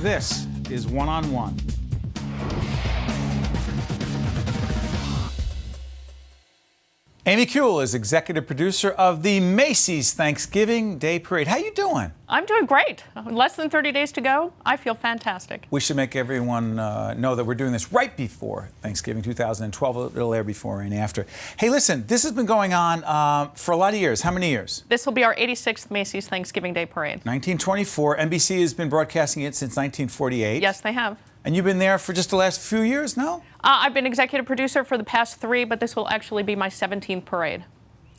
This is One-on-One. Amy Kule is executive producer of the Macy's Thanksgiving Day Parade. How you doing? I'm doing great. Less than 30 days to go. I feel fantastic. We should make everyone know that we're doing this right before Thanksgiving 2012. It'll air before and after. Hey, listen, this has been going on for a lot of years. How many years? This will be our 86th Macy's Thanksgiving Day Parade. 1924. NBC has been broadcasting it since 1948. Yes, they have. And you've been there for just the last few years, no? I've been executive producer for the past 3, but this will actually be my 17th parade.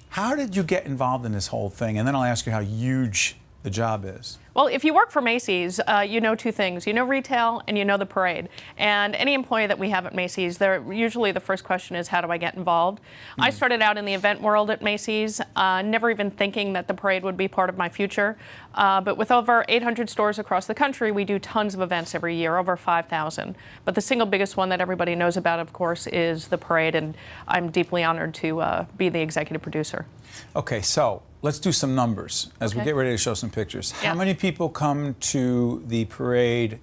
How did you get involved in this whole thing? And then I'll ask you how huge the job is. Well, if you work for Macy's, you know two things. You know retail and you know the parade. And any employee that we have at Macy's, usually the first question is, how do I get involved? I started out in the event world at Macy's, never even thinking that the parade would be part of my future. But with over 800 stores across the country, we do tons of events every year, over 5,000. But the single biggest one that everybody knows about, of course, is the parade. And I'm deeply honored to be the executive producer. Okay, so let's do some numbers as we get ready to show some pictures. How many people come to the parade?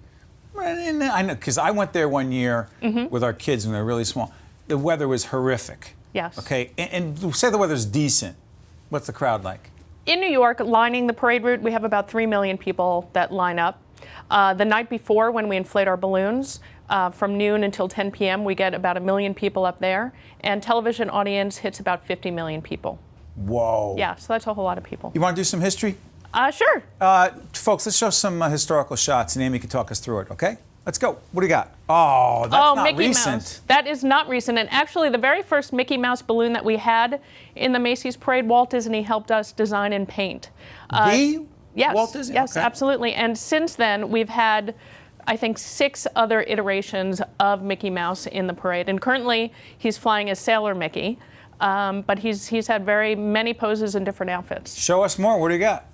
I know, because I went there one year with our kids when they were really small. The weather was horrific. Yes. Okay, and say the weather's decent. What's the crowd like? In New York, lining the parade route, we have about 3 million people that line up. The night before, when we inflate our balloons, from noon until 10 p.m., we get about 1 million people up there. And television audience hits about 50 million people. Whoa. Yeah, so that's a whole lot of people. You want to do some history? Sure. Folks, let's show some historical shots, and Amy can talk us through it, okay? Let's go. What do you got? Oh, that's not Mickey recent. Mouse. That is not recent. And actually, the very first Mickey Mouse balloon that we had in the Macy's Parade, Walt Disney helped us design and paint. Yes, Walt Disney? Yes, okay. Absolutely. And since then, we've had, I think, 6 other iterations of Mickey Mouse in the parade. And currently, he's flying as Sailor Mickey. But he's had very many poses in different outfits. Show us more. What do you got?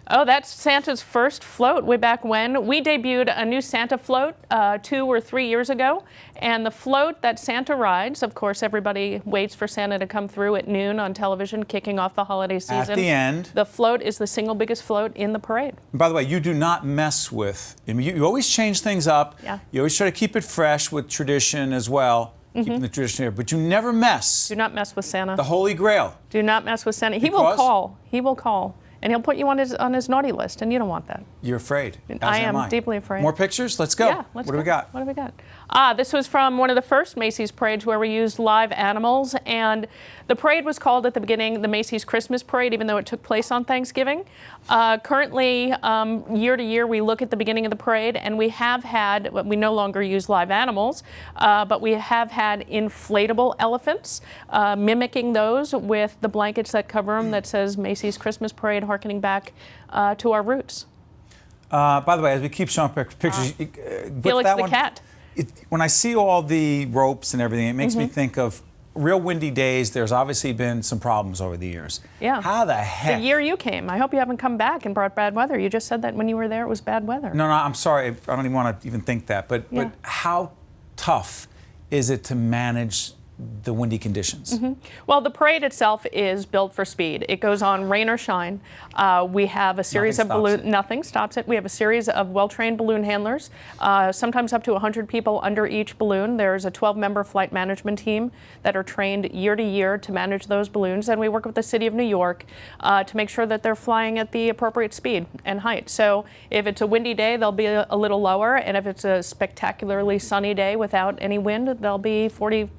Oh, that's Santa's first float way back when. We debuted a new Santa float 2 or 3 years ago. And the float that Santa rides, of course, everybody waits for Santa to come through at noon on television, kicking off the holiday season. At the end. The float is the single biggest float in the parade. And by the way, you do not mess with, I mean, you always change things up. Yeah. You always try to keep it fresh with tradition as well. Keeping the tradition here, but you never mess. Do not mess with Santa. The Holy Grail. Do not mess with Santa. He Because? will call. He will call. And he'll put you on his naughty list, and you don't want that. You're afraid. I am deeply afraid. More pictures? Let's go. Yeah, let's What go. do we got? What do we got? This was from one of the first Macy's parades where we used live animals. And the parade was called at the beginning the Macy's Christmas Parade, even though it took place on Thanksgiving. Currently, year to year, we look at the beginning of the parade, and we have had, we no longer use live animals, but we have had inflatable elephants, mimicking those with the blankets that cover them that says Macy's Christmas Parade, harkening back to our roots. By the way, as we keep showing pictures, Felix the cat. When I see all the ropes and everything, it makes me think of real windy days. There's obviously been some problems over the years. Yeah. How the heck? The year you came. I hope you haven't come back and brought bad weather. You just said that when you were there it was bad weather. No, I'm sorry. I don't even want to even think that. But how tough is it to manage the windy conditions? Well, the parade itself is built for speed. It goes on rain or shine. We have a series of balloons. Nothing stops it. We have a series of well-trained balloon handlers, sometimes up to 100 people under each balloon. There's a 12-member flight management team that are trained year to year to manage those balloons, and we work with the City of New York to make sure that they're flying at the appropriate speed and height. So if it's a windy day, they'll be a little lower, and if it's a spectacularly sunny day without any wind, they'll be 40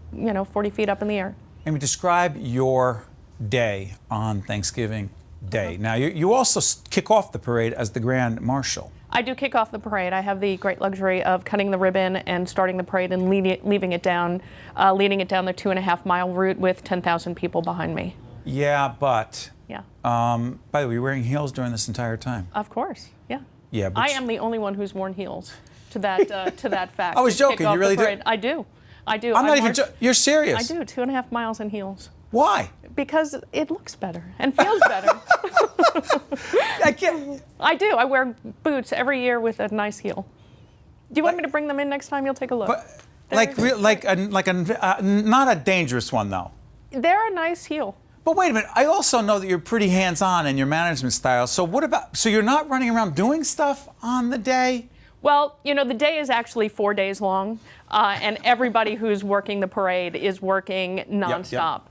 feet up in the air. Amy, describe your day on Thanksgiving Day. Now, you also kick off the parade as the Grand Marshal. I do kick off the parade. I have the great luxury of cutting the ribbon and starting the parade and leading it down the 2.5-mile route with 10,000 people behind me. Yeah, but Yeah. by the way, you're wearing heels during this entire time. Of course. Yeah. Yeah, but I am the only one who's worn heels. To that fact. I was to kick joking. off You really the do? parade. I do. I'm not even joking. You're serious? I do. 2.5 miles in heels. Why? Because it looks better and feels better. I can't. I do. I wear boots every year with a nice heel. Do you want me to bring them in next time? You'll take a look. But, not a dangerous one though. They're a nice heel. But wait a minute. I also know that you're pretty hands-on in your management style. So what about? So you're not running around doing stuff on the day? Well, you know, the day is actually 4 days long, and everybody who's working the parade is working nonstop.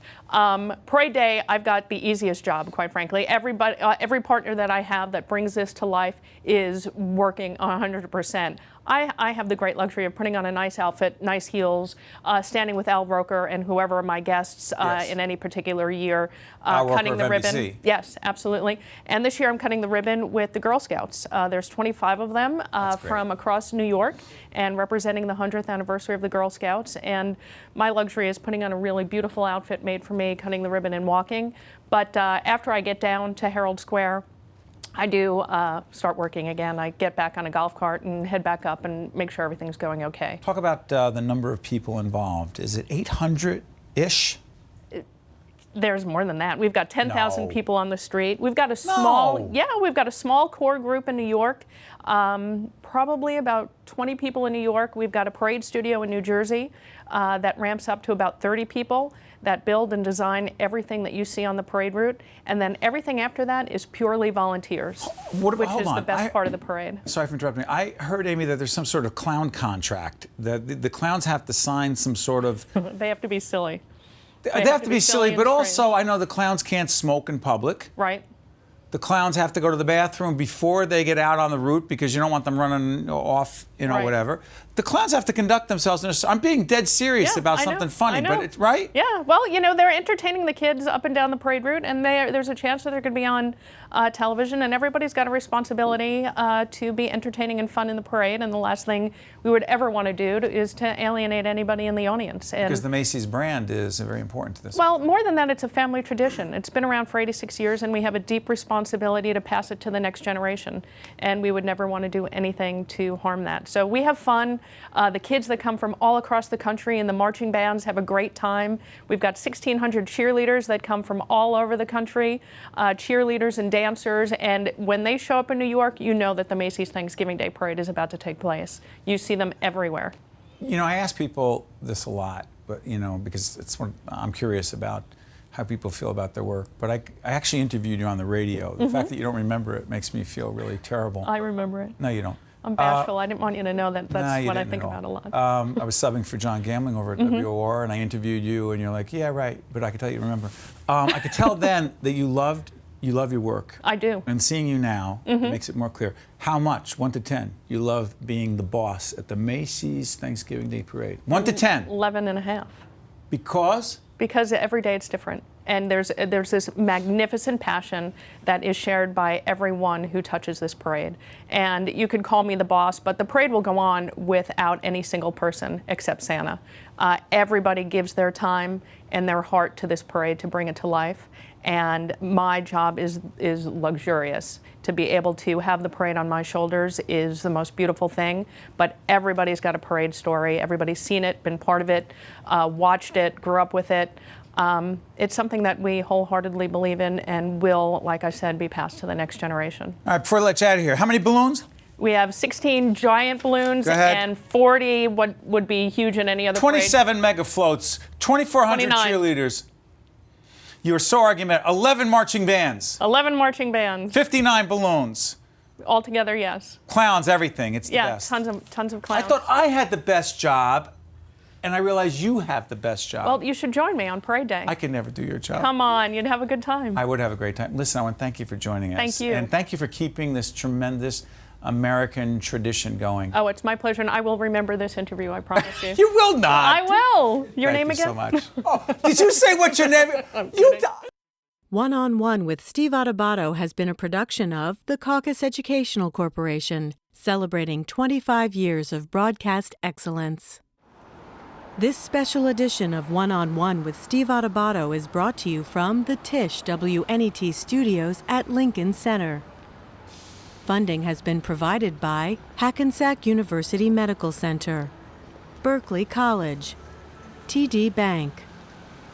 Parade day, I've got the easiest job, quite frankly. Everybody, every partner that I have that brings this to life is working 100%. I have the great luxury of putting on a nice outfit, nice heels, standing with Al Roker and whoever are my guests in any particular year, cutting the ribbon. NBC. Yes, absolutely. And this year I'm cutting the ribbon with the Girl Scouts. There's 25 of them from across New York and representing the 100th anniversary of the Girl Scouts. And my luxury is putting on a really beautiful outfit made for me, cutting the ribbon and walking. But after I get down to Herald Square, I do start working again. I get back on a golf cart and head back up and make sure everything's going okay. Talk about the number of people involved. Is it 800-ish? There's more than that. We've got 10,000 No. people on the street. We've got a small, we've got a small core group in New York. Probably about 20 people in New York. We've got a parade studio in New Jersey that ramps up to about 30 people that build and design everything that you see on the parade route. And then everything after that is purely volunteers, which is the best part of the parade. Sorry for interrupting. I heard, Amy, that there's some sort of clown contract, that the clowns have to sign some sort of... They have to be silly. They have to be silly, but and also I know the clowns can't smoke in public. Right. The clowns have to go to the bathroom before they get out on the route because you don't want them running off, whatever. The clowns have to conduct themselves. I'm being dead serious about something funny, but it's right? Yeah, well, you know, they're entertaining the kids up and down the parade route, and there's a chance that they're going to be on television, and everybody's got a responsibility to be entertaining and fun in the parade, and the last thing we would ever want to do is to alienate anybody in the audience. And because the Macy's brand is very important to this. Well, more than that, it's a family tradition. It's been around for 86 years, and we have a deep responsibility to pass it to the next generation, and we would never want to do anything to harm that. So we have fun. The kids that come from all across the country and the marching bands have a great time. We've got 1,600 cheerleaders that come from all over the country, cheerleaders and dancers, and when they show up in New York, you know that the Macy's Thanksgiving Day Parade is about to take place. You see them everywhere. You know, I ask people this a lot, but because I'm curious about how people feel about their work. But I actually interviewed you on the radio. The fact that you don't remember it makes me feel really terrible. I remember it. No, you don't. I'm bashful. I didn't want you to know that that's what I think about a lot. I was subbing for John Gambling over at WOR, and I interviewed you, and you're like, yeah, right, but I could tell you remember. I could tell then that you love your work. I do. And seeing you now makes it more clear. How much, 1 to 10, you love being the boss at the Macy's Thanksgiving Day Parade? 1 to 10. 11.5. Because? Because every day it's different. And there's this magnificent passion that is shared by everyone who touches this parade. And you could call me the boss, but the parade will go on without any single person except Santa. Everybody gives their time and their heart to this parade to bring it to life. And my job is luxurious. To be able to have the parade on my shoulders is the most beautiful thing. But everybody's got a parade story. Everybody's seen it, been part of it, watched it, grew up with it. It's something that we wholeheartedly believe in and will, like I said, be passed to the next generation. All right, before I let you out of here, how many balloons? We have 16 giant balloons and 40 what would be huge in any other 27 mega floats, 2,400 cheerleaders. You were so argumentative. 11 marching bands. 11 marching bands. 59 balloons. Altogether, yes. Clowns, everything. It's the best. Yeah, tons of clowns. I thought I had the best job, and I realized you have the best job. Well, you should join me on Parade Day. I could never do your job. Come on, you'd have a good time. I would have a great time. Listen, I want to thank you for joining us. Thank you. And thank you for keeping this tremendous American tradition going. Oh, it's my pleasure, and I will remember this interview, I promise you. You will not. I will. Your Thank name you again? so much. Oh, did you say what's your name? One-on-One with Steve Adubato has been a production of the Caucus Educational Corporation, celebrating 25 years of broadcast excellence. This special edition of One-on-One with Steve Adubato is brought to you from the Tisch WNET studios at Lincoln Center. Funding has been provided by Hackensack University Medical Center, Berkeley College, TD Bank,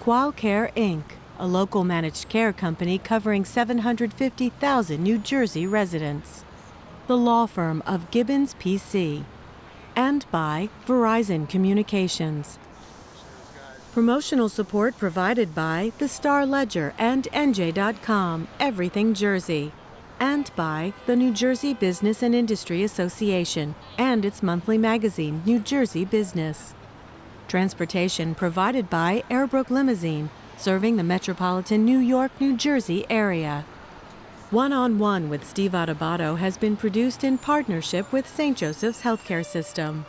Qualcare Inc., a local managed care company covering 750,000 New Jersey residents, the law firm of Gibbons PC, and by Verizon Communications. Promotional support provided by the Star Ledger and NJ.com, Everything Jersey, and by the New Jersey Business and Industry Association and its monthly magazine, New Jersey Business. Transportation provided by Airbrook Limousine, serving the metropolitan New York, New Jersey area. One-on-One with Steve Adubato has been produced in partnership with St. Joseph's Healthcare System.